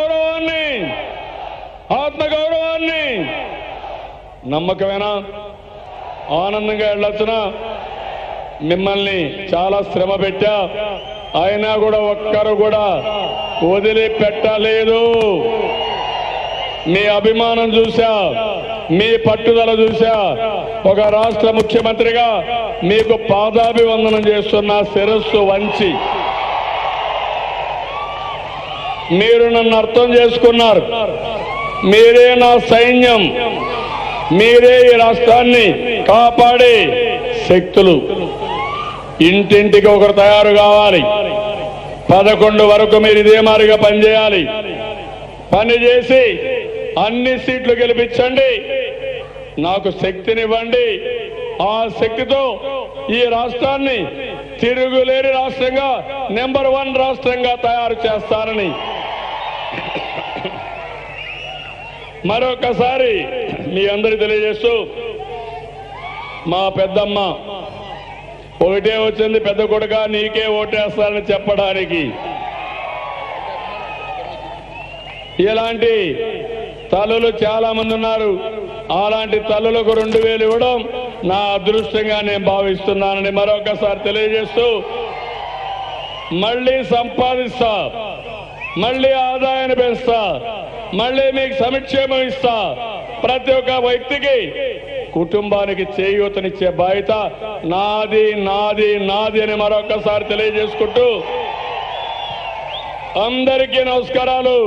గౌరవాన్ని ఆత్మగౌరవాన్ని నమ్మకమేనా? ఆనందంగా వెళ్ళొచ్చునా? మిమ్మల్ని చాలా శ్రమ పెట్టా, అయినా కూడా ఒక్కరు కూడా వదిలిపెట్టలేదు. మీ అభిమానం చూశా, మీ పట్టుదల చూశా. ఒక రాష్ట్ర ముఖ్యమంత్రిగా మీకు పాదాభివందనం చేస్తున్నా, శిరస్సు వంచి. మీరు నన్ను అర్థం చేసుకున్నారు. మీరే నా సైన్యం, మీరే ఈ రాష్ట్రాన్ని కాపాడే శక్తులు. ఇంటింటికి ఒకరు తయారు కావాలి. 11 వరకు మీరు ఇదే మారిగా పనిచేయాలి. పనిచేసి అన్ని సీట్లు గెలిపించండి, నాకు శక్తినివ్వండి. ఆ శక్తితో ఈ రాష్ట్రాన్ని తిరుగులేని రాష్ట్రంగా, నెంబర్ 1 రాష్ట్రంగా తయారు చేస్తానని మరొకసారి మీ అందరికీ తెలియజేస్తూ, మా పెద్దమ్మ ఒకటే వచ్చింది, పెద్ద కొడుక నీకే ఓటేస్తానని చెప్పడానికి. ఇలాంటి తల్లులు చాలా మంది ఉన్నారు. అలాంటి తల్లులకు 2000 ఇవ్వడం నా అదృష్టంగా నేను భావిస్తున్నానని మరొకసారి తెలియజేస్తూ, మళ్ళీ సంపాదిస్తా, మళ్ళీ ఆదాయాన్ని పెంచుతా, మళ్ళీ మీకు సంక్షేమం ఇస్తా. ప్రతి ఒక్క వ్యక్తికి, కుటుంబానికి చేయూతనిచ్చే బాధ్యత నాది నాది నాది అని మరొకసారి తెలియజేసుకుంటూ, అందరికీ నమస్కారాలు.